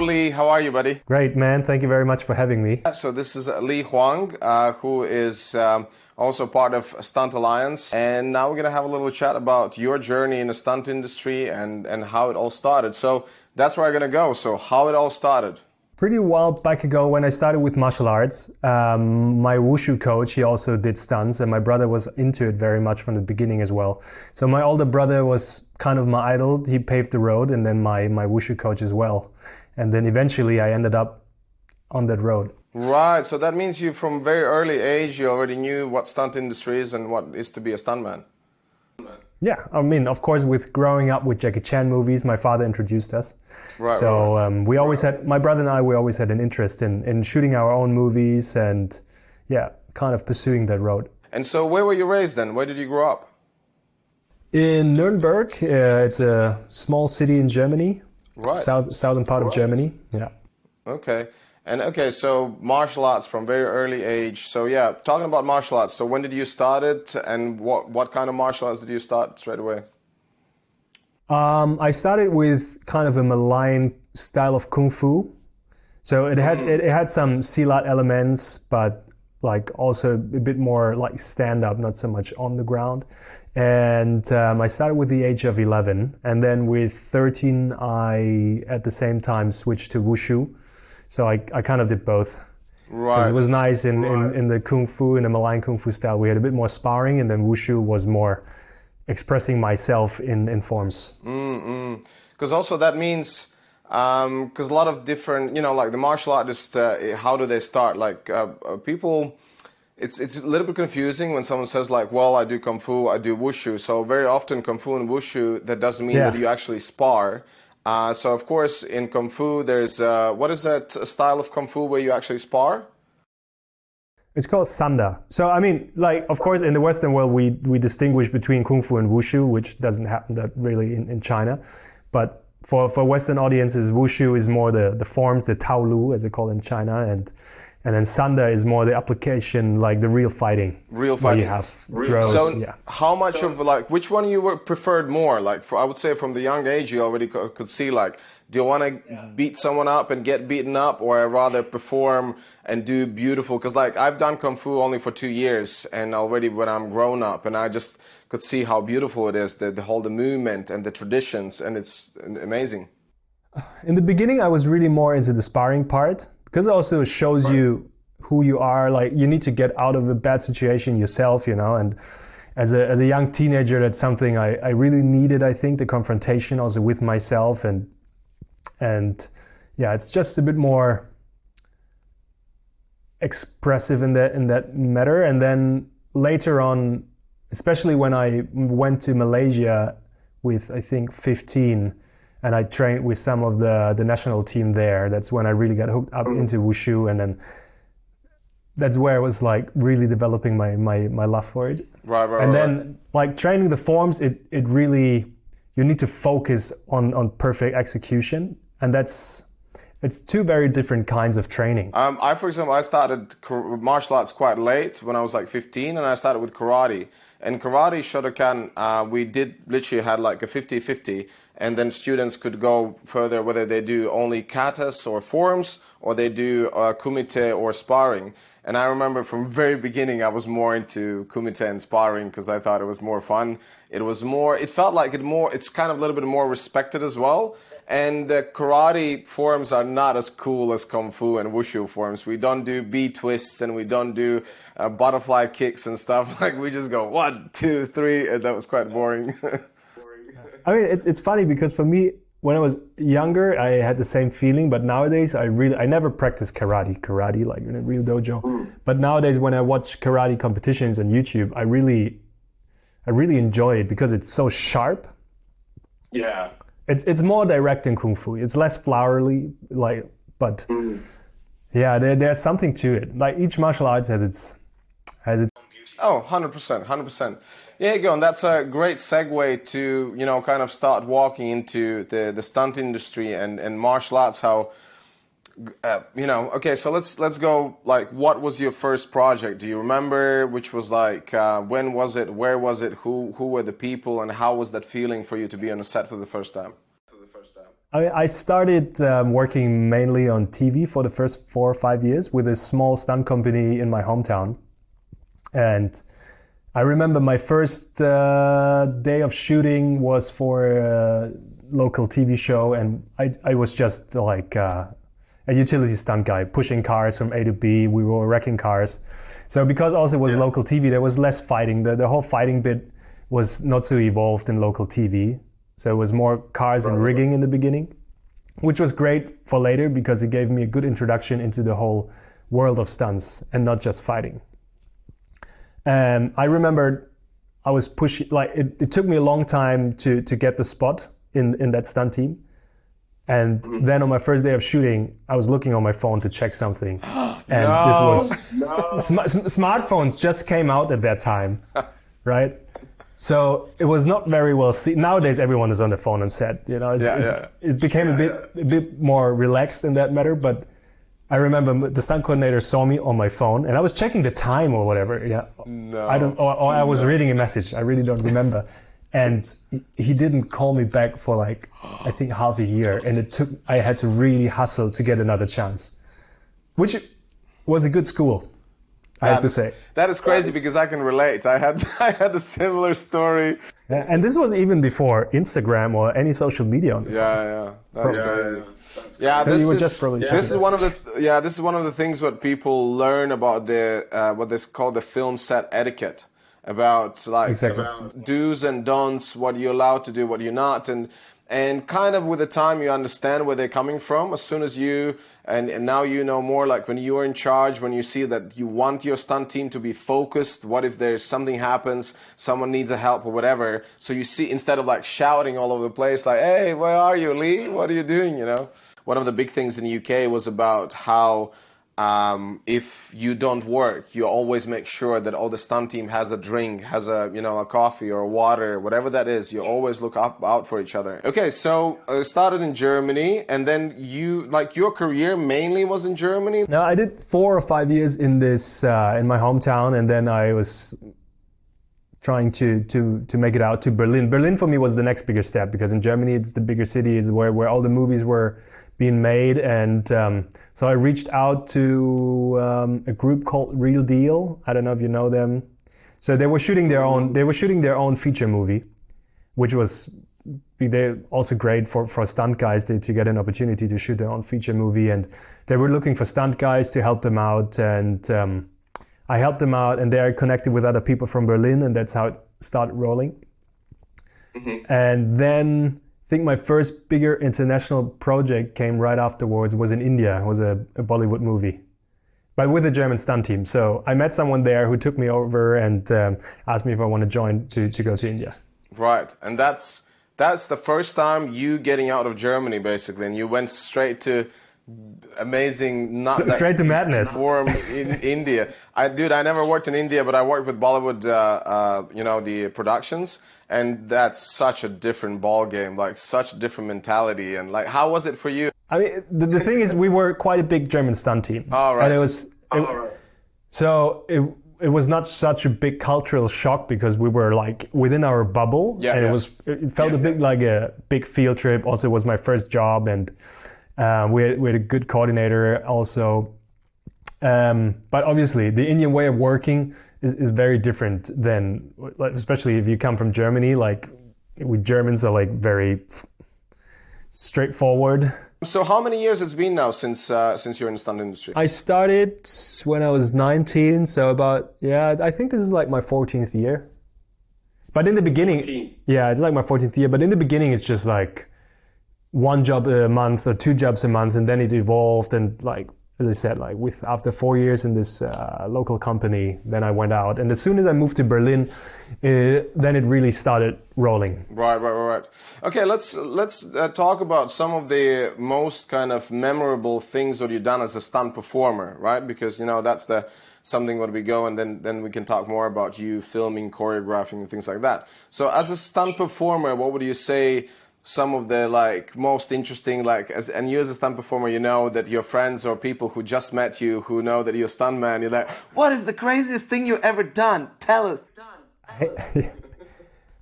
Lee, how are you, buddy? Great, man. Thank you very much for having me. So this is Lee Huang, who is also part of Stunt Alliance. And now we're going to have a little chat about your journey in the stunt industry and how it all started. So that's where I'm going to go. So how it all started. Pretty while back ago when I started with martial arts, my wushu coach, he also did stunts, and my brother was into it very much from the beginning as well. So my older brother was kind of my idol. He paved the road, and then my wushu coach as well. And then eventually I ended up on that road. Right, so that means you from very early age, you already knew what stunt industry is and what is to be a stuntman. Yeah, I mean, of course, with growing up with Jackie Chan movies, my father introduced us. Right, so right. We always had, my brother and I, we always had an interest in shooting our own movies and, yeah, kind of pursuing that road. And so where were you raised then? Where did you grow up? In Nuremberg, it's a small city in Germany, Right. southern part of Germany, yeah. Okay. And okay, so martial arts from very early age. So yeah, talking about martial arts. So when did you start it, and what kind of martial arts did you start straight away? I started with kind of a Malayan style of kung fu. So it had some silat elements, but like also a bit more like stand up, not so much on the ground. And I started with the age of 11, and then with 13, I at the same time switched to wushu. So I kind of did both. Right. It was nice in the kung fu, in the Malayan kung fu style. We had a bit more sparring, and then wushu was more expressing myself in forms. Because also that means, because a lot of different, you know, like the martial artists, how do they start? Like people, it's a little bit confusing when someone says like, well, I do kung fu, I do wushu. So very often kung fu and wushu, that doesn't mean that you actually spar. So of course in kung fu there's what is that style of kung fu where you actually spar? It's called sanda. So I mean, like, of course in the Western world we distinguish between kung fu and wushu, which doesn't happen that really in China. But for Western audiences, wushu is more the forms, the taolu as they call it in China, and then sanda is more the application, like the real fighting. Real fighting. Where you have throws. So how much of like, which one you preferred more? Like I would say from the young age you already could see like, do you want to beat someone up and get beaten up, or rather perform and do beautiful? Because like I've done kung fu only for 2 years, and already when I'm grown up, and I just could see how beautiful it is, the whole movement and the traditions, and it's amazing. In the beginning I was really more into the sparring part, because it also shows you who you are. Like you need to get out of a bad situation yourself, you know. And as a young teenager, that's something I really needed. I think the confrontation also with myself, and yeah, it's just a bit more expressive in that matter. And then later on, especially when I went to Malaysia with I think 15. And I trained with some of the national team there. That's when I really got hooked up into wushu, and then that's where I was like really developing my love for it. Right. And then like training the forms, it really, you need to focus on perfect execution, and it's two very different kinds of training. For example, I started martial arts quite late when I was like 15, and I started with karate. And karate Shotokan, we did literally had like a 50-50, and then students could go further whether they do only katas or forms, or they do kumite or sparring. And I remember from very beginning I was more into kumite and sparring because I thought it was more fun. It felt like it's kind of a little bit more respected as well. And the karate forms are not as cool as kung fu and wushu forms. We don't do B twists, and we don't do butterfly kicks and stuff. Like we just go 1, 2, 3, and that was quite boring. I mean, it's funny because for me, when I was younger, I had the same feeling. But nowadays, I never practice karate like in a real dojo. But nowadays, when I watch karate competitions on YouTube, I really enjoy it because it's so sharp. Yeah. It's more direct than kung fu. It's less flowery, but yeah, there's something to it. Like each martial arts has its. Oh, 100%, 100%. Yeah, you go, and that's a great segue to, you know, kind of start walking into the stunt industry and martial arts. How, you know, okay, so let's go. Like, what was your first project? Do you remember? Which was like, when was it? Where was it? Who were the people? And how was that feeling for you to be on a set for the first time? I started working mainly on TV for the first 4 or 5 years with a small stunt company in my hometown. And I remember my first day of shooting was for a local TV show, and I was just like a utility stunt guy, pushing cars from A to B. We were wrecking cars. So because also it was local TV, there was less fighting. The whole fighting bit was not so evolved in local TV. So it was more cars and rigging in the beginning, which was great for later because it gave me a good introduction into the whole world of stunts and not just fighting. And I remember I was pushing, like it took me a long time to get the spot in that stunt team. And then on my first day of shooting, I was looking on my phone to check something. And this was, smartphones just came out at that time, right? So it was not very well seen. Nowadays, everyone is on the phone and set. You know, it became a bit more relaxed in that matter. But I remember the stunt coordinator saw me on my phone, and I was checking the time or whatever. Yeah, or I was reading a message. I really don't remember. And he didn't call me back for like I think half a year, and I had to really hustle to get another chance, which was a good school. I have to say. That is crazy because I can relate. I had a similar story. And this was even before Instagram or any social media on the phone. That's crazy. Yeah, so this is one of the things what people learn about the what they call the film set etiquette, about like about do's and don'ts, what you're allowed to do, what you're not, and kind of with the time you understand where they're coming from. As soon as you and now you know more, like when you're in charge, when you see that you want your stunt team to be focused, what if there's something happens, someone needs a help or whatever, so you see, instead of like shouting all over the place like, hey, where are you, Lee, what are you doing, you know? One of the big things in the UK was about how if you don't work, you always make sure that all the stunt team has a drink, has a coffee or water, whatever that is. You always look out for each other. Okay, so started in Germany, and then your career mainly was in Germany? No, I did 4 or 5 years in this in my hometown, and then I was trying to make it out to Berlin. Berlin for me was the next bigger step, because in Germany it's the bigger city, it's where all the movies were being made, and so I reached out to a group called Real Deal. I don't know if you know them. So they were shooting their own feature movie, which was they're also great for stunt guys to get an opportunity to shoot their own feature movie, and they were looking for stunt guys to help them out, and I helped them out, and they are connected with other people from Berlin, and that's how it started rolling. And then I think my first bigger international project came right afterwards, was in India. It was a Bollywood movie, but with a German stunt team. So I met someone there who took me over and asked me if I want to join to go to India. Right, and that's the first time you getting out of Germany, basically, and you went straight to amazing, straight to madness. Warm in India. I never worked in India, but I worked with Bollywood, the productions. And that's such a different ball game, like such a different mentality. And like, how was it for you? I mean, the thing is, we were quite a big German stunt team. Oh, right. And so it was not such a big cultural shock, because we were like within our bubble. Yeah, and it felt a bit like a big field trip. Also, it was my first job, and we had a good coordinator also. But obviously, the Indian way of working is very different than, especially if you come from Germany. Like, we Germans are like very straightforward. So how many years it's been now since you're in the stunt industry? I started when I was 19, so about, I think this is like my 14th year. But in the beginning, 14th. Yeah, it's like my 14th year. But in the beginning, it's just like one job a month or 2 jobs a month, and then it evolved, and like, as I said, like after 4 years in this local company, then I went out. And as soon as I moved to Berlin, then it really started rolling. Right. Okay, let's talk about some of the most kind of memorable things that you've done as a stunt performer, right? Because, that's something where we go, and then we can talk more about you filming, choreographing, and things like that. So as a stunt performer, what would you say some of the like most interesting, like, and you as a stunt performer, you know that your friends or people who just met you, who know that you're a stuntman, you're like, what is the craziest thing you've ever done? Tell us.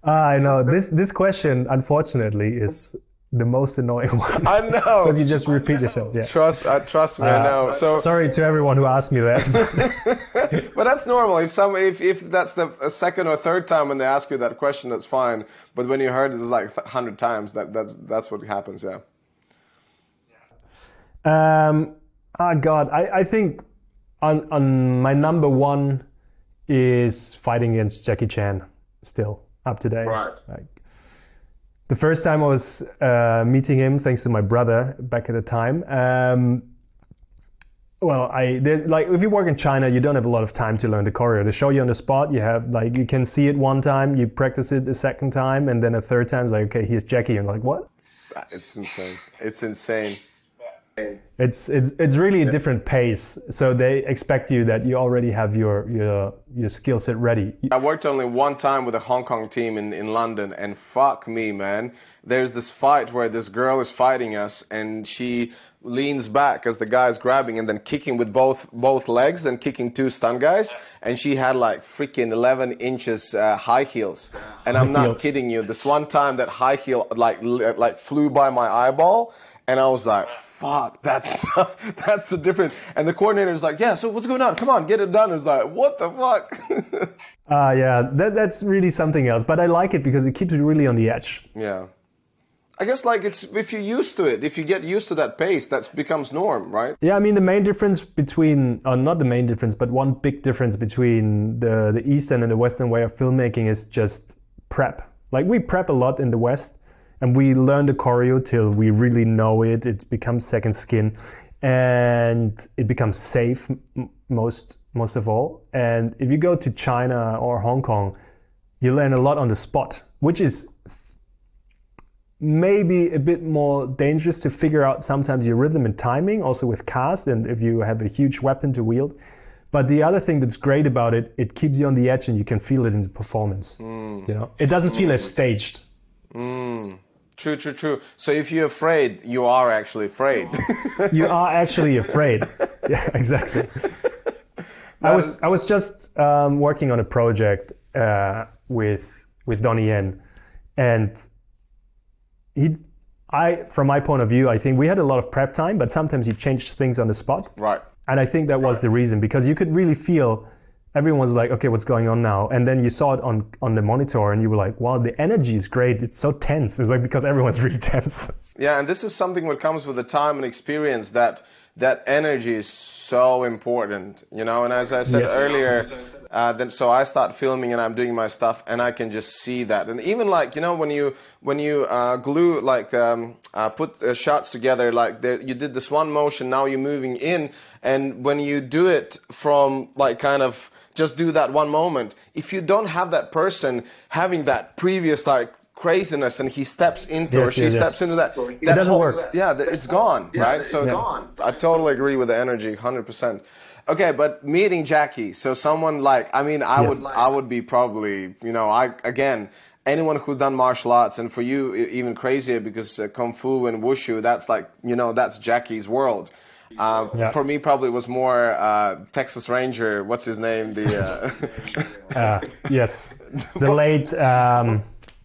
I know this question, unfortunately, is the most annoying one. I know. Because you just repeat yourself. Yeah. Trust me, I know. So sorry to everyone who asked me that. but that's normal. If that's the second or third time when they ask you that question, that's fine. But when you heard it like 100 times, that's what happens. Yeah. God, I think on my number one is fighting against Jackie Chan still up to date. Right. Like, the first time I was meeting him, thanks to my brother back at the time. If you work in China, you don't have a lot of time to learn the choreo. They show you on the spot. You have you can see it one time, you practice it a second time, and then a third time, it's like, okay, here's Jackie. And like, what? It's insane. It's insane. It's really a different pace. So they expect you that you already have your skill set ready. I worked only one time with a Hong Kong team in London, and fuck me, man. There's this fight where this girl is fighting us, and she leans back as the guy's grabbing and then kicking with both legs and kicking two stunt guys, and she had like freaking 11 inches high heels. And I'm not kidding you. This one time that high heel like flew by my eyeball, and I was like, fuck, that's the difference. And the coordinator's like, yeah, so what's going on? Come on, get it done. It's like, what the fuck? Yeah, that's really something else. But I like it because it keeps you really on the edge. Yeah. I guess like it's if you're used to it, if you get used to that pace, that becomes norm, right? Yeah, I mean the main difference between, not the main difference, but one big difference between the Eastern and the Western way of filmmaking is just prep. Like we prep a lot in the West, and we learn the choreo till we really know it. It becomes second skin, and it becomes safe most of all. And if you go to China or Hong Kong, you learn a lot on the spot, which is maybe a bit more dangerous to figure out sometimes your rhythm and timing, also with cast, and if you have a huge weapon to wield. But the other thing that's great about it, it keeps you on the edge and you can feel it in the performance. You know, it doesn't feel as staged. True. So if you're afraid, you are actually afraid. You are actually afraid. Yeah, exactly. I was just working on a project with Donnie Yen, and from my point of view, I think we had a lot of prep time, but sometimes he changed things on the spot. Right. And I think that was the reason, because you could really feel everyone was like, okay, what's going on now? And then you saw it on the monitor and you were like, wow, the energy is great. It's so tense. It's like because everyone's really tense. Yeah, and this is something that comes with the time and experience, that energy is so important, you know. And as I said earlier, so I start filming and I'm doing my stuff, and I can just see that. And even like, you know, when you glue like put shots together, like you did this one motion, now you're moving in, and when you do it from like kind of just do that one moment, if you don't have that person having that previous like craziness and he steps into or she steps into that doesn't work. Yeah, it's gone, right? So I totally agree with the energy, 100%. Okay, but meeting Jackie, so someone like, I mean, I would be probably, you know, anyone who's done martial arts, and for you even crazier because Kung Fu and Wushu, that's like, you know, that's Jackie's world. For me, probably it was more Texas Ranger. What's his name? Yes, the late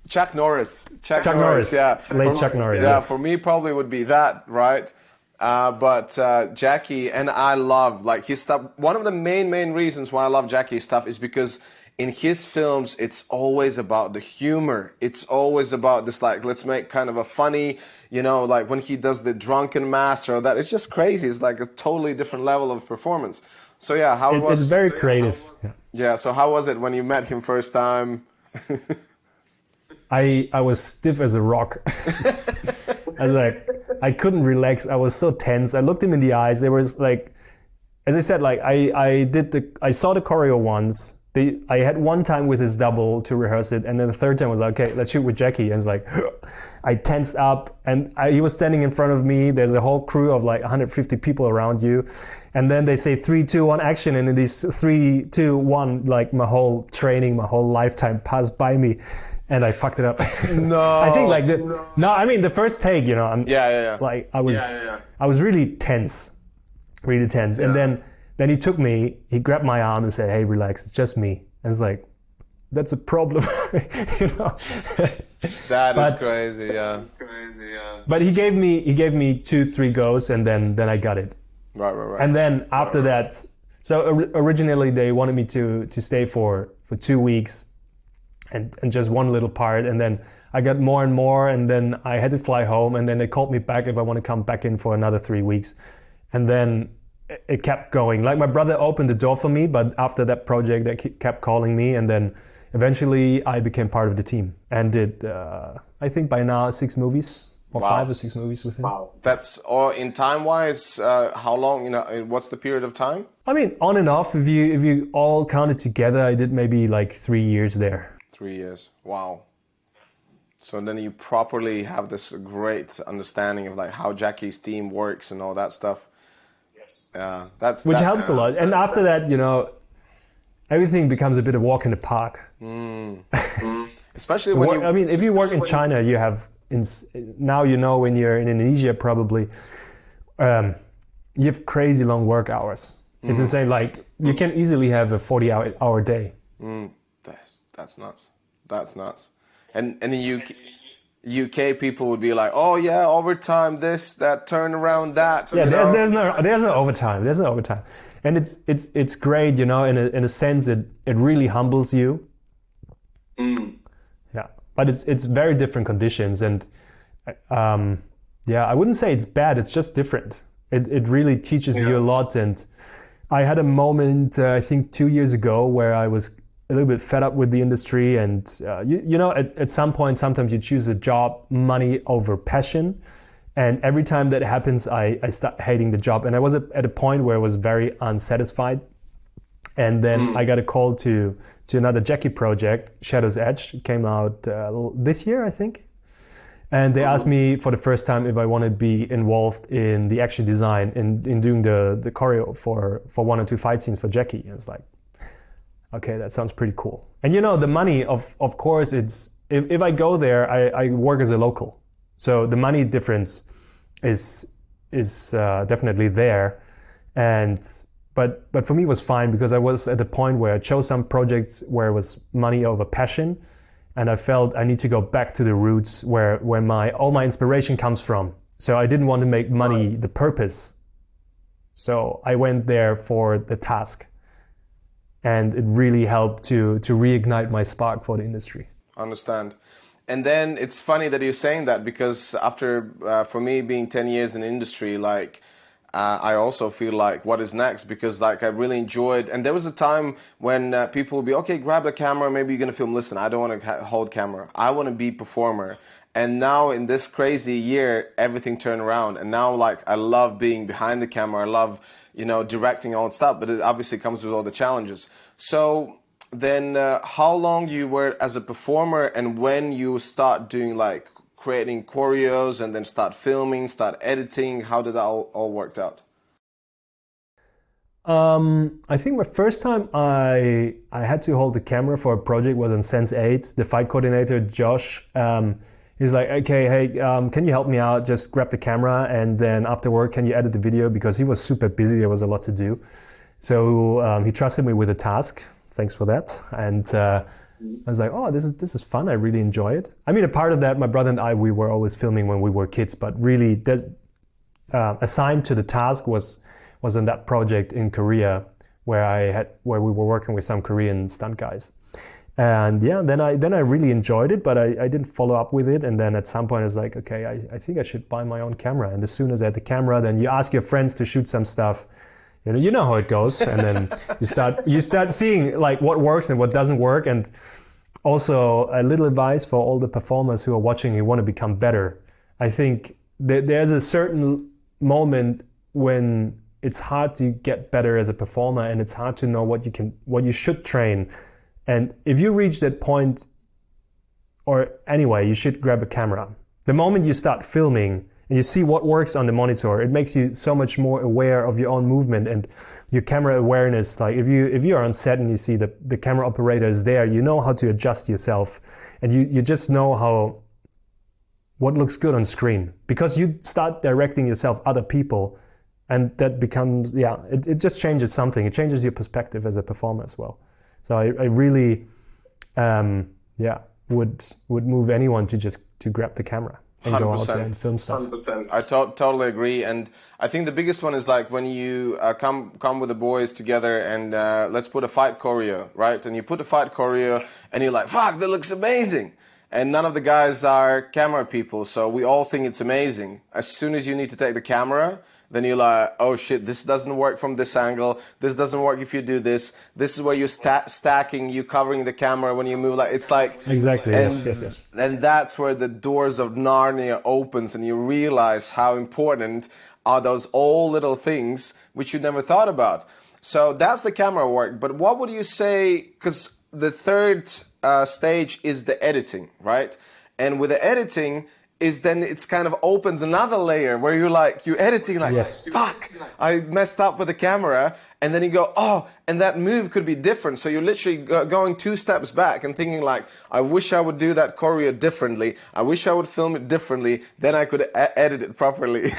Chuck Norris. Chuck Norris. Yeah, Chuck Norris. Yeah, yes. For me, probably would be that, right? But Jackie, and I love like his stuff. One of the main reasons why I love Jackie's stuff is because in his films, it's always about the humor. It's always about this, like, let's make kind of a funny, you know, like when he does the drunken master or that. It's just crazy. It's like a totally different level of performance. So yeah, it's very creative. Yeah. So how was it when you met him first time? I was stiff as a rock. I was like, I couldn't relax. I was so tense. I looked him in the eyes. There was like, as I said, like I saw the choreo once. I had one time with his double to rehearse it, and then the third time was like, okay, let's shoot with Jackie. And it's like, I tensed up, and he was standing in front of me. There's a whole crew of like 150 people around you, and then they say 3, 2, 1, action, and it is 3, 2, 1. Like my whole training, my whole lifetime passed by me. And I fucked it up. No. I think like I mean the first take, you know. Like I was really tense, really tense. Yeah. And then he took me. He grabbed my arm and said, "Hey, relax. It's just me." And it's like, that's a problem, you know. That is crazy. Yeah. crazy, yeah. But he gave me 2-3 goes, and then I got it. Right. And then after that, so originally they wanted me to stay for 2 weeks, and just one little part, and then I got more and more, and then I had to fly home, and then they called me back if I want to come back in for another 3 weeks, and then it kept going. Like my brother opened the door for me, but after that project, they kept calling me, and then eventually I became part of the team and did I think by now 6 movies. Or 5 or 6 movies with him. Wow. That's all in time-wise. How long? You know, what's the period of time? I mean, on and off. If you all count it together, I did maybe like 3 years there. 3 years. Wow. So then you properly have this great understanding of like how Jackie's team works and all that stuff. Yes. Which helps a lot. And after that, you know, everything becomes a bit of walk in the park. Especially when I mean, if you work in China, you have. Now you know when you're in Indonesia probably you have crazy long work hours. It's insane. Like you can easily have a 40-hour day. That's nuts. That's nuts. And in the UK people would be like, oh yeah, overtime, this, that, turnaround, that. Yeah, there's no overtime. There's no overtime, and it's great. You know, in a sense, it really humbles you. Yeah. But it's very different conditions, and I wouldn't say it's bad. It's just different. It really teaches you a lot. And I had a moment, I think 2 years ago, where I was a little bit fed up with the industry. And you know, at some point, sometimes you choose a job, money over passion. And every time that happens, I start hating the job. And I was at a point where I was very unsatisfied. And then I got a call to another Jackie project, Shadow's Edge. It came out this year, I think. And they asked me for the first time if I want to be involved in the action design, in doing the choreo for 1 or 2 fight scenes for Jackie. And it's like, okay, that sounds pretty cool. And you know, the money, of course, it's if I go there, I work as a local. So the money difference is definitely there. But for me it was fine because I was at the point where I chose some projects where it was money over passion, and I felt I need to go back to the roots where all my inspiration comes from. So I didn't want to make money the purpose. So I went there for the task, and it really helped to reignite my spark for the industry. Understand. And then it's funny that you're saying that, because after for me being 10 years in the industry, like I also feel like what is next, because like I really enjoyed, and there was a time when people would be, okay, grab the camera, maybe you're gonna film. Listen, I don't want to hold camera. I want to be performer. And now in this crazy year, everything turned around, and now like I love being behind the camera. I love, you know, directing all that stuff, but it obviously comes with all the challenges. So then how long you were as a performer, and when you start doing like creating choreos and then start filming, start editing, how did that all worked out? I think my first time I had to hold the camera for a project was on Sense8. The fight coordinator, Josh, he's like, okay, hey, can you help me out? Just grab the camera, and then afterward, can you edit the video? Because he was super busy, there was a lot to do. So he trusted me with a task. Thanks for that. And I was like, oh, this is fun. I really enjoy it. I mean, a part of that, my brother and I, we were always filming when we were kids, but really assigned to the task was on that project in Korea where we were working with some Korean stunt guys. And yeah, then I really enjoyed it, but I didn't follow up with it. And then at some point I was like, okay, I think I should buy my own camera. And as soon as I had the camera, then you ask your friends to shoot some stuff. You know how it goes, and then you start seeing like what works and what doesn't work. And also a little advice for all the performers who are watching who want to become better. I think there's a certain moment when it's hard to get better as a performer, and it's hard to know what you should train. And if you reach that point, or anyway, you should grab a camera. The moment you start filming and you see what works on the monitor, it makes you so much more aware of your own movement and your camera awareness. Like if you are on set and you see the camera operator is there, you know how to adjust yourself, and you just know what looks good on screen, because you start directing yourself other people, and that becomes, it just changes something. It changes your perspective as a performer as well. So I really would move anyone to grab the camera. and go out there and film stuff. 100%. I totally agree, and I think the biggest one is like when you come with the boys together and let's put a fight choreo, right? And you put a fight choreo, and you're like, "Fuck, that looks amazing!" And none of the guys are camera people, so we all think it's amazing. As soon as you need to take the camera, then you're like, oh shit, this doesn't work from this angle. This doesn't work if you do this. This is where you're stacking, you covering the camera when you move. Like it's like exactly. Yes. And that's where the doors of Narnia opens, and you realize how important are those all little things which you never thought about. So that's the camera work. But what would you say? Because the third stage is the editing, right? And with the editing, is then it's kind of opens another layer where you're editing like, yes. Fuck, I messed up with the camera, and then you go, oh, and that move could be different. So you're literally going 2 steps back and thinking like, I wish I would do that choreo differently. I wish I would film it differently. Then I could edit it properly.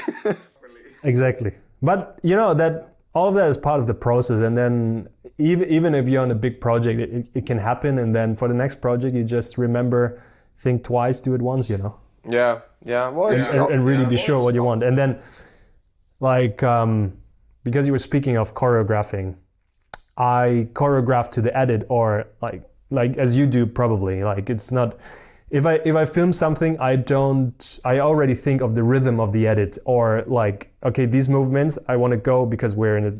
Exactly. But you know that all of that is part of the process, and then even if you're on a big project, it can happen, and then for the next project, you just remember, think twice, do it once, you know. Yeah. Well, and really be sure what you want. And then, like, because you were speaking of choreographing, I choreograph to the edit, or like as you do probably. Like it's not. If I film something, I already think of the rhythm of the edit, or like, okay, these movements, I want to go, because we're in a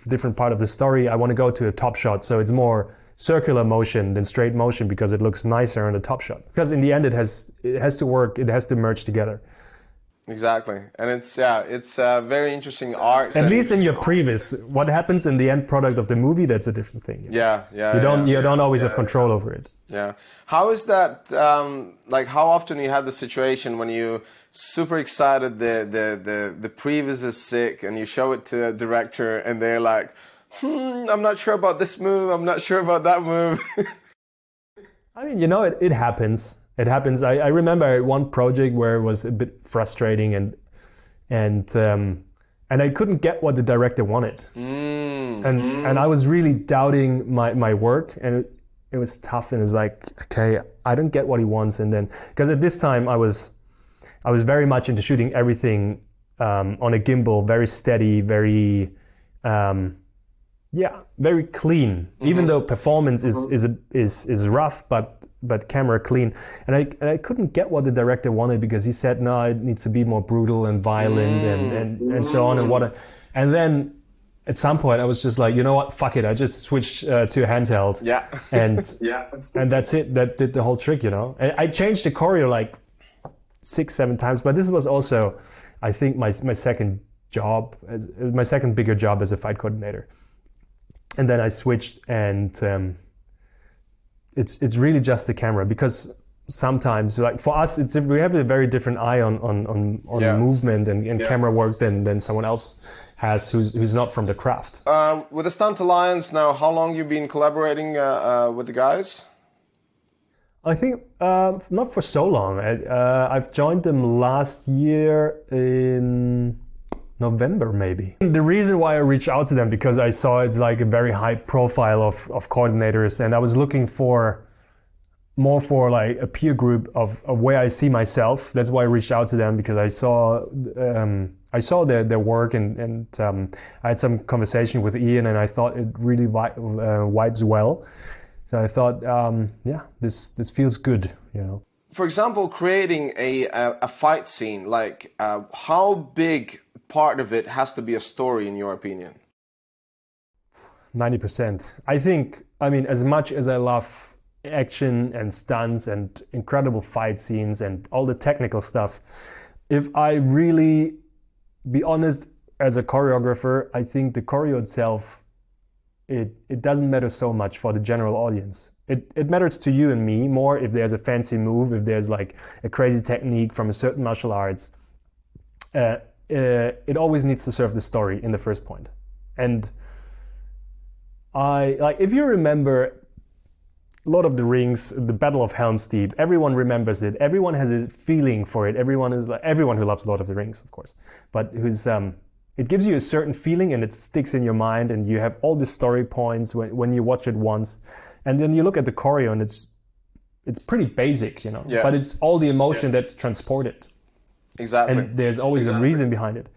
different part of the story, I want to go to a top shot. So it's more circular motion than straight motion, because it looks nicer on the top shot. Because in the end, it has to work, it has to merge together. Exactly. And it's very interesting art. At least in your previs, what happens in the end product of the movie, that's a different thing. Yeah. You don't always have control over it. Yeah. How is that, like how often you had the situation when you super excited, the previs is sick, and you show it to a director and they're like, I'm not sure about this move, I'm not sure about that move. I mean, you know, it happens. It happens. I remember one project where it was a bit frustrating, and I couldn't get what the director wanted, and I was really doubting my work, and it was tough. And it's like, okay, I don't get what he wants, and then because at this time I was very much into shooting everything on a gimbal, very steady, very very clean. Even though performance is rough, but camera clean, and I couldn't get what the director wanted, because he said no, it needs to be more brutal and violent and so on, and then at some point I was just like, you know what, fuck it, I just switched to handheld, and that's it. That did the whole trick, you know. And I changed the choreo like 6-7 times, but this was also, I think, my second bigger job as a fight coordinator, and then I switched, and it's really just the camera, because sometimes, like for us, we have a very different eye on movement and camera work than someone else has who's not from the craft. With the Stunt Alliance now, how long you been collaborating with the guys? I think not for so long. I've joined them last year in November, maybe. The reason why I reached out to them, because I saw it's like a very high profile of coordinators, and I was looking for more for like a peer group of where I see myself. That's why I reached out to them, because I saw their work, and I had some conversation with Ian, and I thought it really vibes well. So I thought, this feels good, you know. For example, creating a fight scene, like how big part of it has to be a story, in your opinion? 90%. I think, I mean, as much as I love action and stunts and incredible fight scenes and all the technical stuff, if I really be honest, as a choreographer, I think the choreo itself, it doesn't matter so much for the general audience. It matters to you and me more if there's a fancy move, if there's like a crazy technique from a certain martial arts. It always needs to serve the story in the first point. And if you remember Lord of the Rings, the Battle of Helm's Deep, everyone remembers it. Everyone has a feeling for it. Everyone who loves Lord of the Rings, of course, but it gives you a certain feeling, and it sticks in your mind, and you have all the story points when you watch it once, and then you look at the choreo, and it's pretty basic, you know. Yeah. But it's all the emotion that's transported. Exactly. And there's always a reason behind it.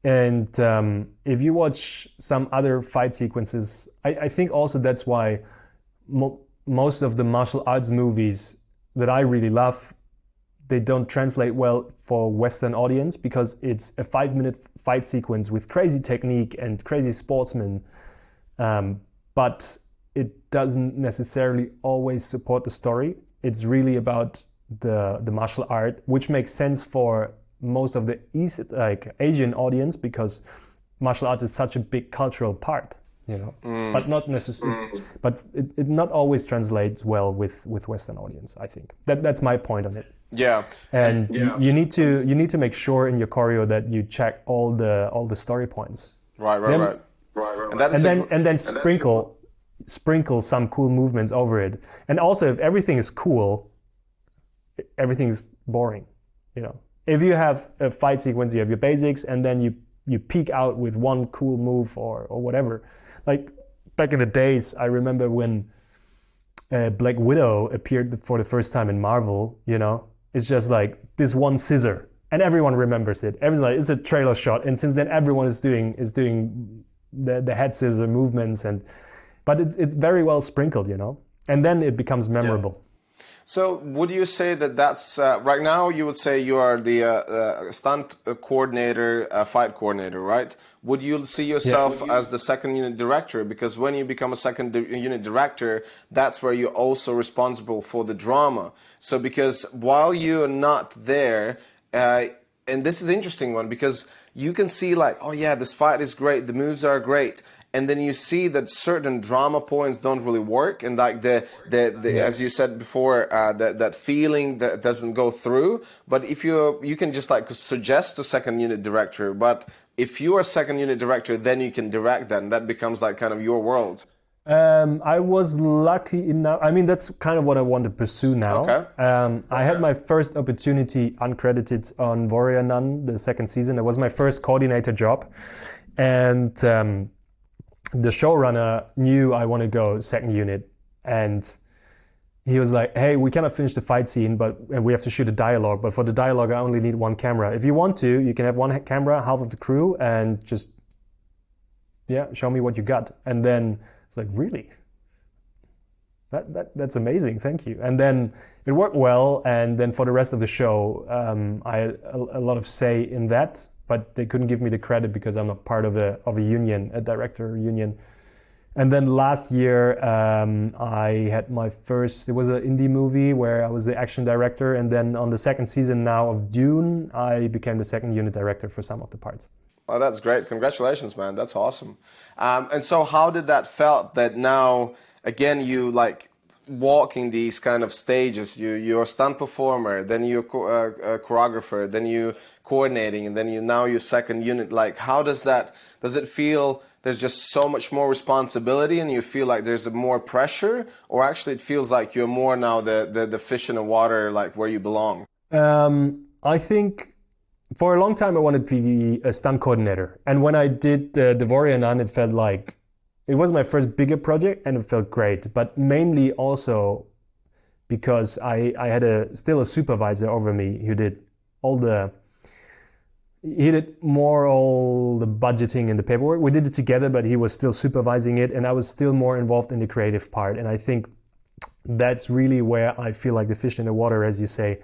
And if you watch some other fight sequences, I think also that's why most of the martial arts movies that I really love, they don't translate well for Western audience, because it's a 5-minute fight sequence with crazy technique and crazy sportsmen, but it doesn't necessarily always support the story. It's really about the martial art, which makes sense for most of the Asian audience, because martial arts is such a big cultural part, but not necessarily. But it not always translates well with Western audience. I think that's my point on it. Yeah, and you need to make sure in your choreo that you check all the story points. Right. And then sprinkle some cool movements over it. And also, if everything is cool, everything's boring. If you have a fight sequence, you have your basics, and then you peek out with one cool move or whatever. Like back in the days, I remember when Black Widow appeared for the first time in Marvel. It's just like this one scissor, and everyone remembers it. Everyone's like, it's a trailer shot, and since then everyone is doing the head scissor movements, but it's very well sprinkled, and then it becomes memorable. Yeah. So would you say that that's, right now you would say you are the stunt coordinator, fight coordinator, right? Would you see yourself as the second unit director? Because when you become a second unit director, that's where you're also responsible for the drama. So because while you're not there, and this is an interesting one, because you can see like, oh yeah, this fight is great, the moves are great, and then you see that certain drama points don't really work, and like the as you said before, that feeling that doesn't go through. But if you can just like suggest a second unit director, but if you are second unit director, then you can direct that, and that becomes like kind of your world. I was lucky enough. I mean, that's kind of what I want to pursue now. Okay. I had my first opportunity uncredited on Warrior Nun, the second season. It was my first coordinator job, and the showrunner knew I want to go second unit, and he was like, hey, we cannot finish the fight scene, but we have to shoot a dialogue. But for the dialogue, I only need one camera. If you want to, you can have one camera, half of the crew, and just, show me what you got. And then it's like, really? That's amazing, thank you. And then it worked well, and then for the rest of the show, I had a lot of say in that, but they couldn't give me the credit because I'm not part of a union, a director union. And then last year, I had my first, it was an indie movie where I was the action director. And then on the second season now of Dune, I became the second unit director for some of the parts. Oh, that's great. Congratulations, man. That's awesome. And so how did that felt that now, again, you like walking these kind of stages, you're a stunt performer, then you're a choreographer, then you coordinating, and then now you're second unit. Like, how does it feel? There's just so much more responsibility and you feel like there's more pressure, or actually it feels like you're more now the fish in the water, like where you belong? I think for a long time I wanted to be a stunt coordinator. And when I did the Warrior Nun, it felt like it was my first bigger project and it felt great. But mainly also because I had still a supervisor over me who did all the budgeting and the paperwork. We did it together, but he was still supervising it, and I was still more involved in the creative part. And I think that's really where I feel like the fish in the water, as you say,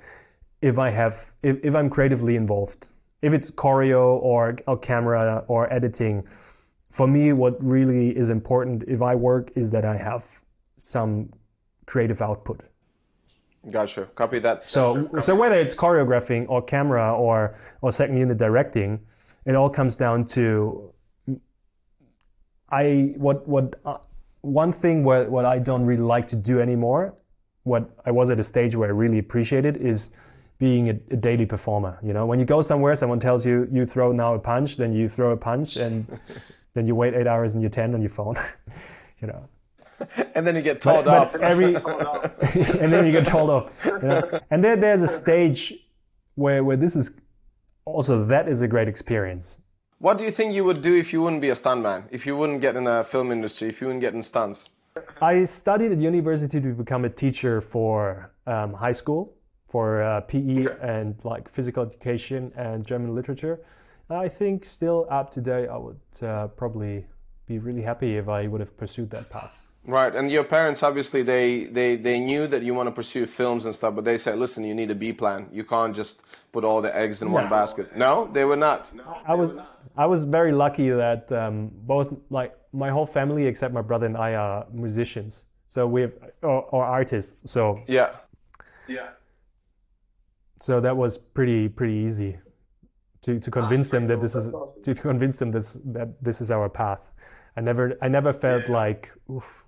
if I'm creatively involved. If it's choreo or camera or editing, for me, what really is important if I work is that I have some creative output. Gotcha. Copy that. So whether it's choreographing or camera or second unit directing, it all comes down to one thing what I don't really like to do anymore. What I was at a stage where I really appreciated is being a daily performer. When you go somewhere, someone tells you throw now a punch, then you throw a punch, and then you wait 8 hours in your tent on your phone. And then you get told off. And then you get told off. And there's a stage where this is also, that is a great experience. What do you think you would do if you wouldn't be a stuntman? If you wouldn't get in a film industry? If you wouldn't get in stunts? I studied at university to become a teacher for high school. for PE and like physical education and German literature. I think still up to date, I would probably be really happy if I would have pursued that path. Right, and your parents obviously they knew that you want to pursue films and stuff, but they said, listen, you need a B plan. You can't just put all the eggs in one basket. No, they were not. I was very lucky that both like my whole family except my brother and I are musicians. So we have or artists. So yeah. So that was pretty easy to convince them that this is our path. I never felt like, oof,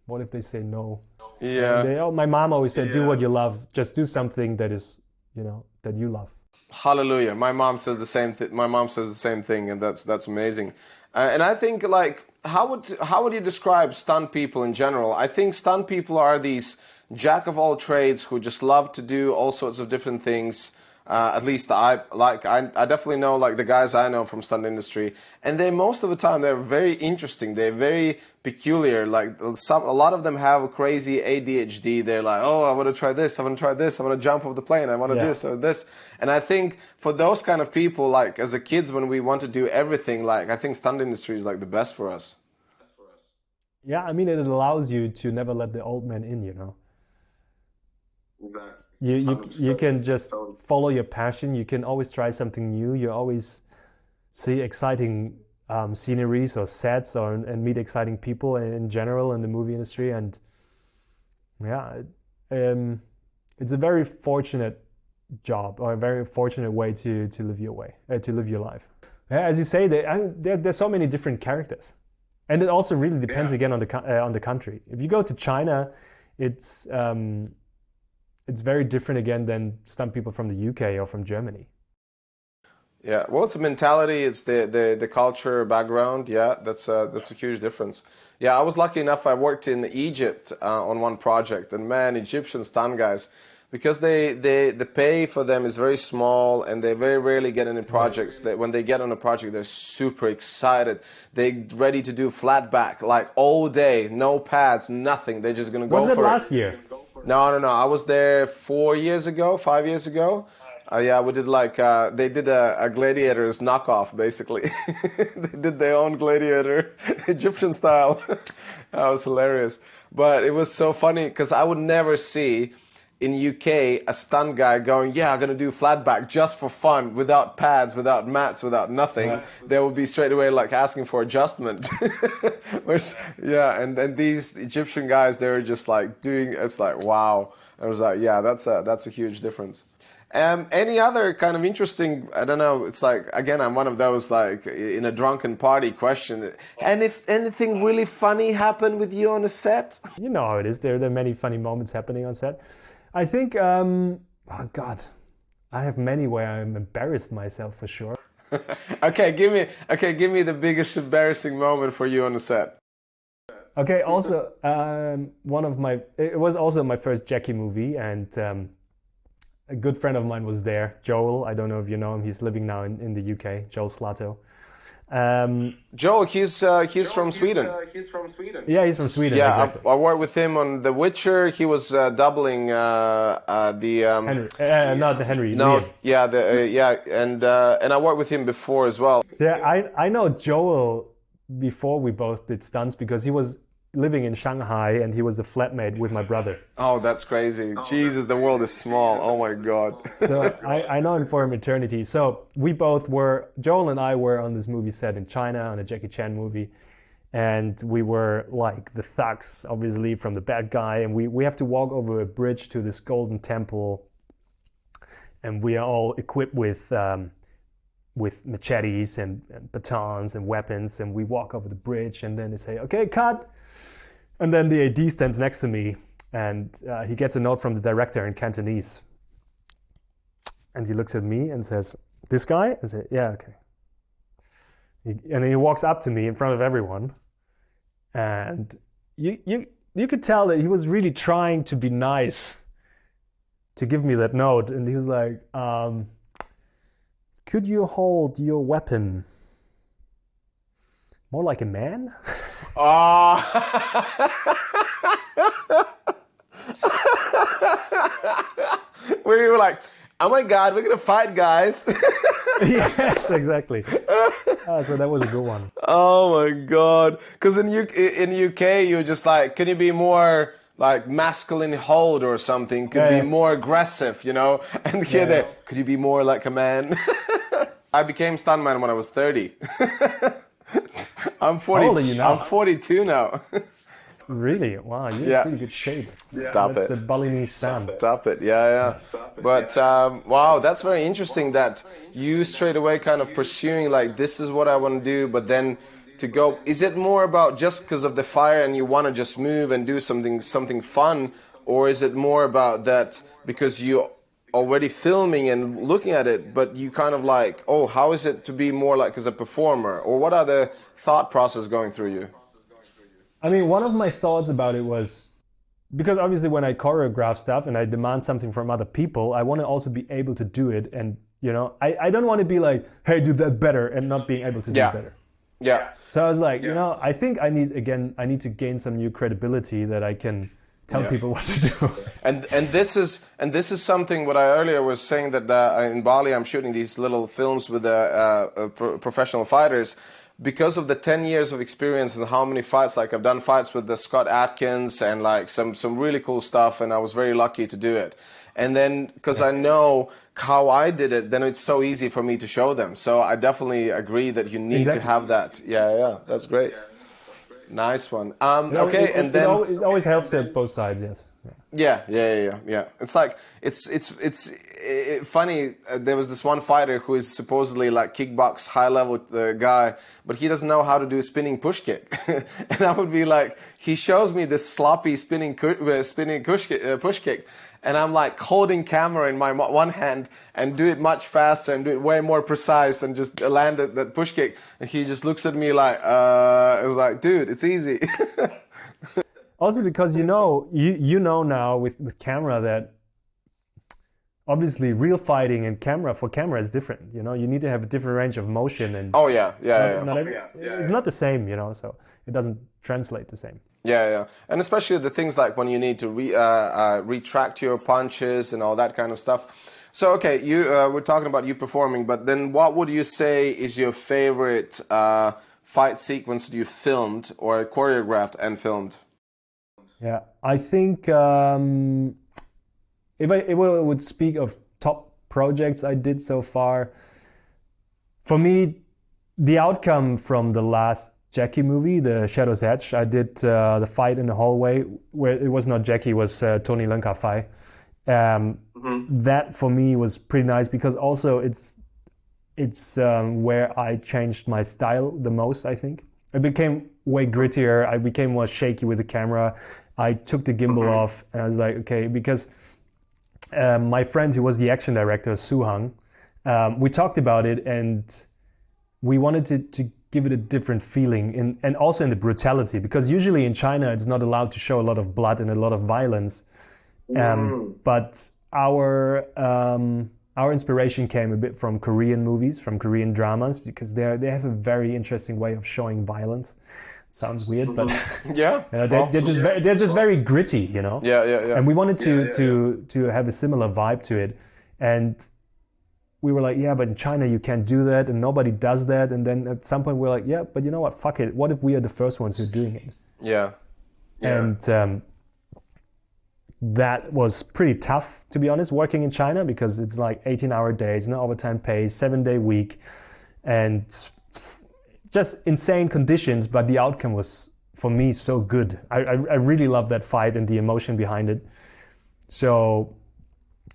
what if they say no? Yeah. My mom always said, do what you love. Just do something that is, that you love. Hallelujah. My mom says the same thing. My mom says the same thing, and that's amazing. And I think, like, how would you describe stunt people in general? I think stunt people are these jack of all trades who just love to do all sorts of different things. At least I definitely know, like, the guys I know from stunt industry, and most of the time they're very interesting. They're very peculiar. Like a lot of them have a crazy ADHD. They're like, oh, I want to try this. I want to try this. I want to jump off the plane. I want to this or this. And I think for those kind of people, like as a kids, when we want to do everything, like I think stunt industry is like the best for us. Yeah, I mean, it allows you to never let the old man in. Exactly. You can just follow your passion. You can always try something new. You always see exciting sceneries or sets and meet exciting people in general in the movie industry. And yeah, it's a very fortunate job or a very fortunate way to live your life. As you say, there's so many different characters, and it also really depends again on the country. If you go to China, it's very different again than stunt people from the UK or from Germany. Yeah, well, it's the mentality, it's the culture background. Yeah, that's a huge difference. Yeah, I was lucky enough. I worked in Egypt on one project, and man, Egyptian stunt guys, because the pay for them is very small, and they very rarely get any projects. When they get on a project, they're super excited. They're ready to do flat back, like all day, no pads, nothing. They're just gonna go for it. Was it last year? No. I was there 5 years ago. Yeah, we did they did a Gladiators knockoff, basically. They did their own Gladiator, Egyptian style. That was hilarious. But it was so funny because I would never see in UK a stunt guy going, yeah, I'm going to do flat back just for fun, without pads, without mats, without nothing. Yeah. They would be straight away like asking for adjustment. Yeah, and these Egyptian guys, they were just like doing, it's like, wow. I was like, yeah, that's a huge difference. Any other kind of interesting, I don't know, it's like, again, I'm one of those like in a drunken party question. And if anything really funny happened with you on a set? You know how it is. There are many funny moments happening on set. I think, oh God, I have many where I'm embarrassed myself for sure. Okay, give me the biggest embarrassing moment for you on the set. Okay, also, it was also my first Jackie movie, and a good friend of mine was there, Joel. I don't know if you know him. He's living now in the UK, Joel Slato. Joel, he's from Sweden. Yeah, he's from Sweden. Yeah, exactly. I worked with him on The Witcher. He was doubling the Henry, not the Henry. No, Liam. yeah, and I worked with him before as well. So yeah, I know Joel before we both did stunts because he was living in Shanghai and he was a flatmate with my brother. Oh, that's crazy. Jesus, the world is small. Oh my God. So I know him for an eternity. So Joel and I were on this movie set in China on a Jackie Chan movie. And we were like the thugs, obviously, from the bad guy. And we have to walk over a bridge to this golden temple. And we are all equipped with machetes and batons and weapons. And we walk over the bridge and then they say, okay, cut. And then the AD stands next to me and he gets a note from the director in Cantonese. And he looks at me and says, this guy? I say, yeah, okay. And he walks up to me in front of everyone. And you could tell that he was really trying to be nice to give me that note. And he was like, could you hold your weapon more like a man? where you were like, oh my God, we're gonna fight, guys. Yes, exactly. So that was a good one. Oh my God. Because in UK, you're just like, can you be more like masculine hold or something? Could be Yeah. more aggressive, you know? And here Yeah. could you be more like a man? I became stuntman when I was 30. I'm 40. How old are you now? I'm 42 now. Really? Wow, you're Yeah. in pretty good shape. Stop That's it. a Balinese stand. Stop it. Yeah. But wow, that's very interesting that you straight away kind of pursuing like this is what I want to do, but then to go, is it more about just because of the fire and you want to just move and do something fun, or is it more about that because you already filming and looking at it, but you kind of like, oh, how is it to be more like as a performer, or what are the thought process going through you? I mean, one of my thoughts about it was because obviously when I choreograph stuff and I demand something from other people, I want to also be able to do it. And, you know, I don't want to be like, hey, do that better and not being able to do it better. Yeah. So I was like, you know, I think I need to gain some new credibility that I can tell people what to do. And this is something what I earlier was saying that in Bali I'm shooting these little films with professional fighters. Because of the 10 years of experience and how many fights, like I've done fights with the Scott Atkins and like some really cool stuff, and I was very lucky to do it. And then because I know how I did it, then it's so easy for me to show them. So I definitely agree that you need to have that. Yeah, that's great. Nice one. Okay, and then it always helps at both sides. Yes. Yeah. It's like it's funny. There was this one fighter who is supposedly like kickbox high level guy, but he doesn't know how to do a spinning push kick. And I would be like, he shows me this sloppy spinning push kick, and I'm like holding camera in my one hand and do it much faster and do it way more precise and just land that push kick. And he just looks at me like, I was like, dude, it's easy. Also because you know now with camera that obviously real fighting and for camera is different. You know, you need to have a different range of motion and it's not the same, you know, so it doesn't translate the same. Yeah. And especially the things like when you need to retract your punches and all that kind of stuff. So, okay, we're talking about you performing, but then what would you say is your favorite fight sequence that you filmed or choreographed and filmed? Yeah, I think if I would speak of top projects I did so far, for me, the outcome from the last Jackie movie, The Shadow's Edge, I did the fight in the hallway where it was not Jackie, it was Tony Leung Fai. That for me was pretty nice because also it's where I changed my style the most, I think. It became way grittier. I became more shaky with the camera. I took the gimbal off and I was like, okay, because my friend who was the action director, Su Hang, we talked about it and we wanted to give it a different feeling and also in the brutality, because usually in China it's not allowed to show a lot of blood and a lot of violence. But our inspiration came a bit from Korean movies, from Korean dramas, because they have a very interesting way of showing violence. Sounds weird, but they're just very gritty, you know. Yeah. And we wanted to have a similar vibe to it, and we were like, yeah, but in China you can't do that, and nobody does that. And then at some point we're like, yeah, but you know what? Fuck it. What if we are the first ones who are doing it? Yeah. And that was pretty tough, to be honest, working in China, because it's like 18-hour days, no overtime pay, 7-day week, and just insane conditions. But the outcome was, for me, so good. I really loved that fight and the emotion behind it. So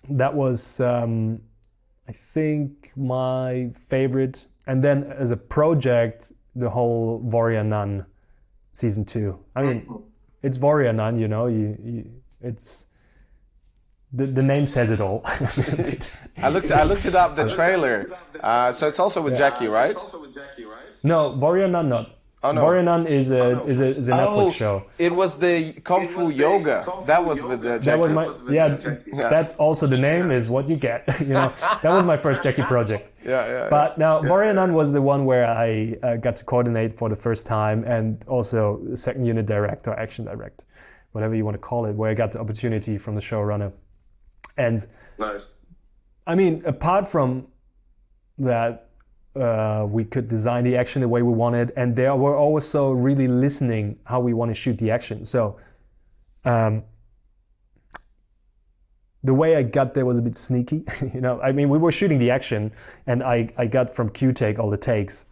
that was, I think, my favorite. And then as a project, the whole Warrior Nun season 2. I mean, it's Warrior Nun, you know, it's the name says it all. I looked it up, the trailer. So it's also with Jackie, right? No, Warrior Nun not. Oh no, Warrior Nun is a Netflix show. It was the Kung Fu Yoga. That was with Jackie. That was my That's also the name is what you get. You know, that was my first Jackie project. But now Warrior Nun was the one where I got to coordinate for the first time, and also the second unit direct or action direct, whatever you want to call it, where I got the opportunity from the showrunner. And Nice. I mean, apart from that, we could design the action the way we wanted, and they were also really listening how we want to shoot the action. So the way I got there was a bit sneaky. I mean, we were shooting the action, and I got from Q-Take all the takes,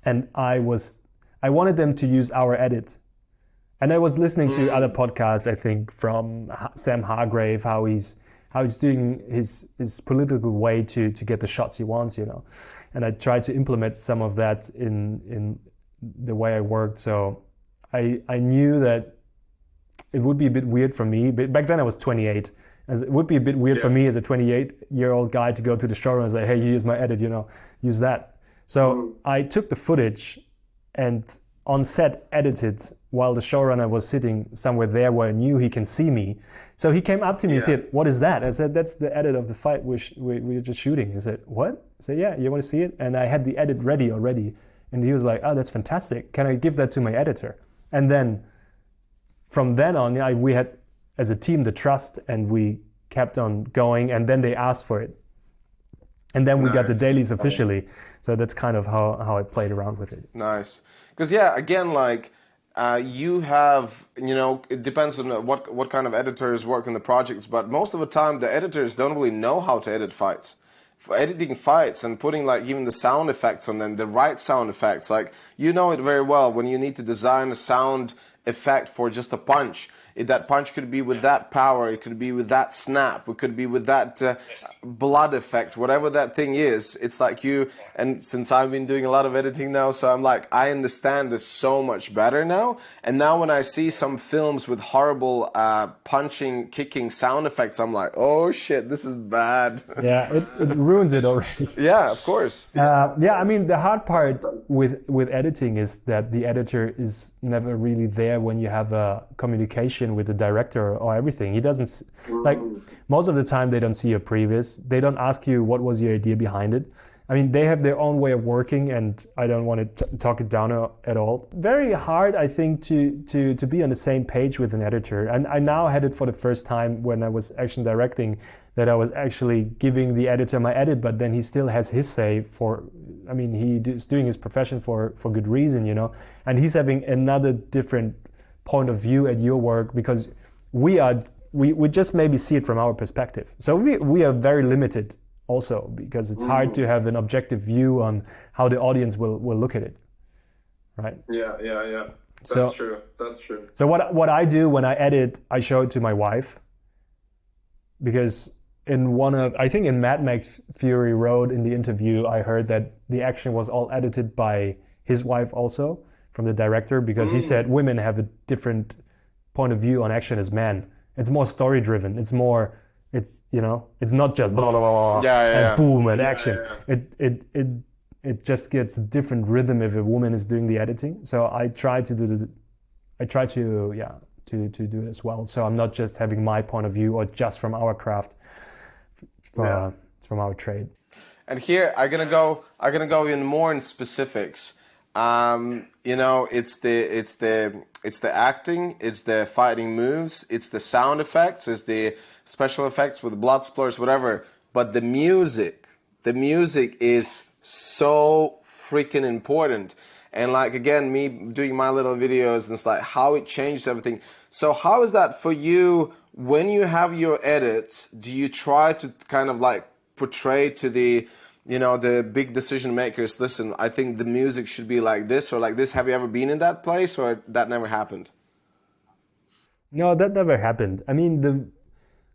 and I wanted them to use our edit. And I was listening to other podcasts, I think, from Sam Hargrave, how he's doing his political way to get the shots he wants, And I tried to implement some of that in the way I worked. So I knew that it would be a bit weird for me. But back then I was 28. As it would be a bit weird for me as a 28-year-old guy to go to the showroom and say, hey, here's my edit, use that. So I took the footage and on set edited while the showrunner was sitting somewhere there where I knew he can see me. So he came up to me and said, what is that? I said, that's the edit of the fight we're just shooting. He said, what? I said, yeah, you want to see it? And I had the edit ready already. And he was like, oh, that's fantastic. Can I give that to my editor? And then from then on, we had, as a team, the trust, and we kept on going. And then they asked for it. And then we got the dailies officially. So that's kind of how I played around with it. Nice. Because, again, like, you have, it depends on what kind of editors work on the projects, but most of the time the editors don't really know how to edit fights. For editing fights and putting, like, even the sound effects on them, the right sound effects, like, you know it very well when you need to design a sound effect for just a punch. That punch could be with that power, it could be with that snap, it could be with that blood effect, whatever that thing is. It's like and since I've been doing a lot of editing now, so I'm like, I understand this so much better now. And now when I see some films with horrible punching, kicking sound effects, I'm like, oh shit, this is bad. Yeah, it ruins it already. Yeah, of course. I mean, the hard part with editing is that the editor is never really there when you have a communication with the director or everything. He doesn't, like, most of the time they don't see your previous. They don't ask you what was your idea behind it. I mean, they have their own way of working, and I don't want to talk it down at all. Very hard, I think, to be on the same page with an editor. And I now had it for the first time when I was action directing, that I was actually giving the editor my edit, but then he still has his say he's doing his profession for good reason, and he's having another different point of view at your work, because we just maybe see it from our perspective. So we are very limited also, because it's hard to have an objective view on how the audience will look at it, right? Yeah. That's true. So what I do when I edit, I show it to my wife, because I think in Mad Max Fury Road, in the interview, I heard that the action was all edited by his wife also, from the director, because he said women have a different point of view on action as men. It's more story driven. It's more, it's not just blah, blah, blah, and boom and action. It just gets a different rhythm if a woman is doing the editing. So I try to do it as well. So I'm not just having my point of view or just from our craft, from our trade. And here I'm gonna go in more in specifics. It's the acting, it's the fighting moves, it's the sound effects, it's the special effects with blood splurts, whatever. But the music is so freaking important. And like, again, me doing my little videos, and it's like how it changed everything. So how is that for you when you have your edits? Do you try to kind of like portray to the big decision makers, listen, I think the music should be like this or like this? Have you ever been in that place, or that never happened? No, that never happened. I mean,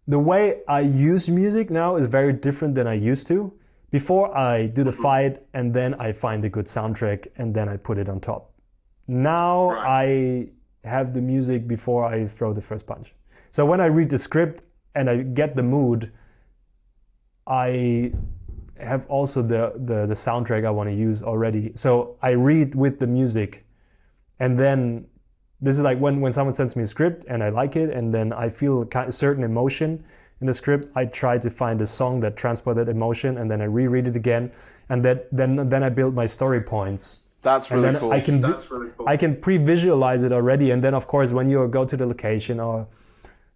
the way I use music now is very different than I used to. Before, I do the fight and then I find a good soundtrack and then I put it on top. Now I have the music before I throw the first punch. So when I read the script and I get the mood, I have also the soundtrack I want to use already. So I read with the music, and then this is like when someone sends me a script and I like it, and then I feel a certain emotion in the script, I try to find a song that transports that emotion, and then I reread it again, and then I build my story points. That's really cool. I can pre-visualize it already, and then of course when you go to the location or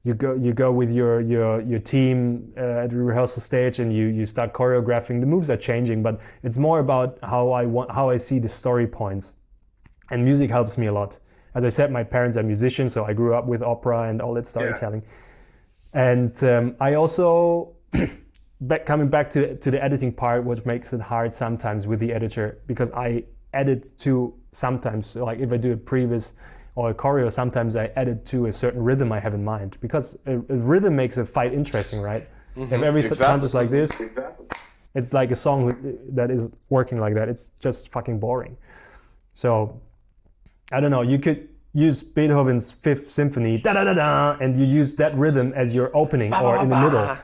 you go with your team at the rehearsal stage, and you start choreographing. The moves are changing, but it's more about how I see the story points, and music helps me a lot. As I said, my parents are musicians, so I grew up with opera and all that storytelling. And I also coming back to the editing part, which makes it hard sometimes with the editor, because I edit to sometimes, like if I do a previs or a choreo, sometimes I edit to a certain rhythm I have in mind, because a rhythm makes a fight interesting, right? If every time is like this, it's like a song that is working like that. It's just fucking boring. So I don't know. You could use Beethoven's Fifth Symphony, da da da da, and you use that rhythm as your opening or in the middle.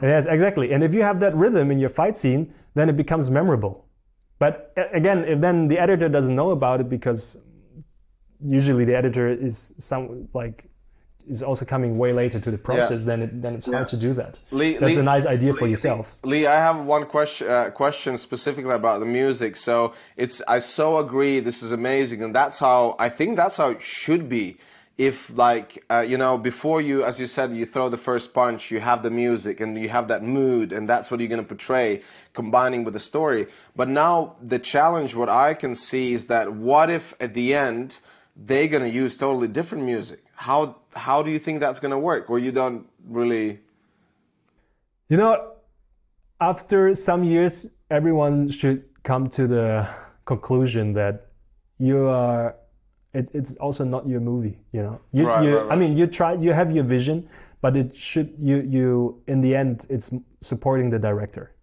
Yes, exactly. And if you have that rhythm in your fight scene, then it becomes memorable. But again, if then the editor doesn't know about it, because usually the editor is also coming way later to the process, then it's hard to do that. That's a nice idea for yourself. Lee, I have one question specifically about the music. So I so agree. This is amazing, and I think that's how it should be. If before you, as you said, you throw the first punch, you have the music and you have that mood, and that's what you're going to portray, combining with the story. But now the challenge, what I can see, is that what if at the end they're going to use totally different music? How do you think that's going to work? Or you don't really... After some years, everyone should come to the conclusion that it's also not your movie, Right. I mean, you have your vision, but it should, in the end, it's supporting the director.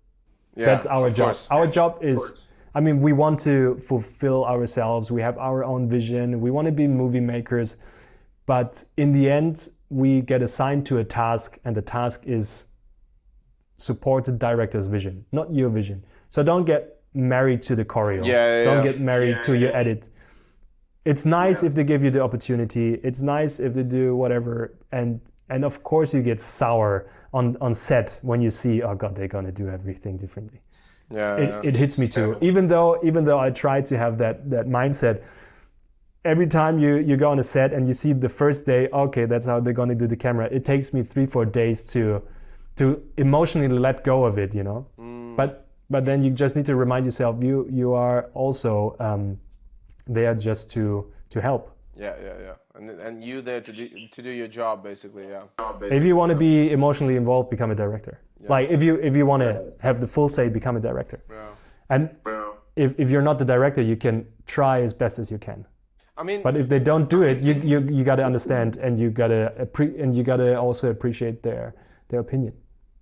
Yeah, that's our job. Course. Our job is... I mean, we want to fulfill ourselves. We have our own vision. We want to be movie makers. But in the end, we get assigned to a task, and the task is support the director's vision, not your vision. So don't get married to the choreo. Don't get married to your edit. It's nice if they give you the opportunity. It's nice if they do whatever. And of course, you get sour on set when you see, oh God, they're going to do everything differently. It hits me too. Even though I try to have that mindset, every time you go on a set and you see the first day, okay, that's how they're going to do the camera. It takes me 3-4 days to emotionally let go of it, But then you just need to remind yourself you are also there just to help. And you there to do your job, basically. If you want to be emotionally involved, become a director. Like if you want to have the full say, become a director. And if you're not the director, you can try as best as you can. I mean, but if they don't do it, you got to understand, and you got to also appreciate their opinion.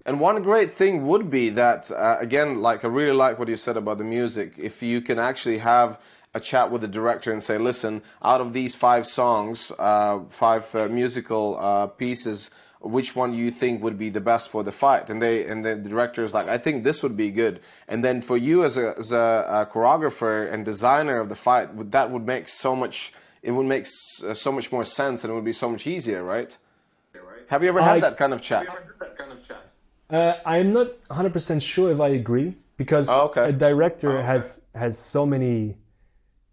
And one great thing would be that again, like I really like what you said about the music. If you can actually have a chat with the director and say, listen, out of these 5 songs, 5 musical pieces, which one do you think would be the best for the fight? And the director is like, I think this would be good. And then for you as a choreographer and designer of the fight, that would make so much. It would make so much more sense, and it would be so much easier, right? Have you ever had that kind of chat? I'm not 100% sure if I agree, because a director has so many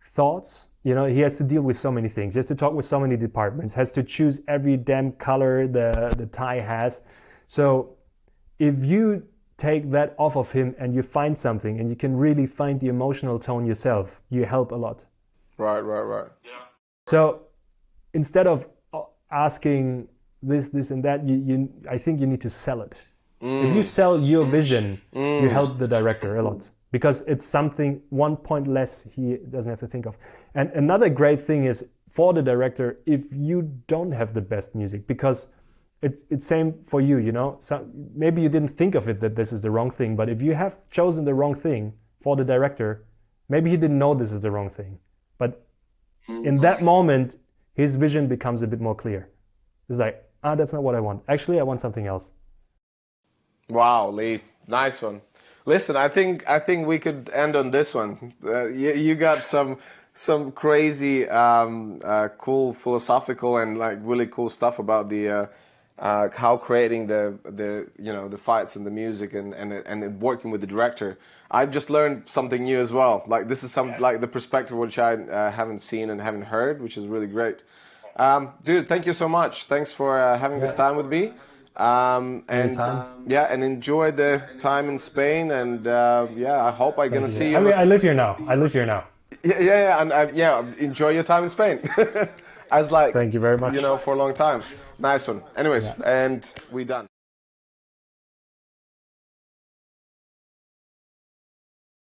thoughts. He has to deal with so many things. He has to talk with so many departments. Has to choose every damn color the tie has. So if you take that off of him and you find something, and you can really find the emotional tone yourself, you help a lot. Right. Yeah. So instead of asking this and that, I think you need to sell it. If you sell your vision, you help the director a lot. Because it's something, 1 point less he doesn't have to think of. And another great thing is for the director, if you don't have the best music, because it's same for you, So maybe you didn't think of it that this is the wrong thing, but if you have chosen the wrong thing for the director, maybe he didn't know this is the wrong thing. But in that moment, his vision becomes a bit more clear. It's like, that's not what I want. Actually, I want something else. Wow, Lee, nice one. Listen, I think we could end on this one. You got some crazy, cool philosophical and like really cool stuff about the how creating the fights and the music and working with the director. I've just learned something new as well. Like this is like the perspective which I haven't seen and haven't heard, which is really great. Dude, thank you so much. Thanks for having this time with me. And yeah, and enjoy the time in Spain. And yeah, I hope I'm gonna see you. I mean, I live here now. I live here now. Yeah, and yeah, enjoy your time in Spain. As like, Thank you very much. you know, for a long time. Nice one. Anyways, and we done.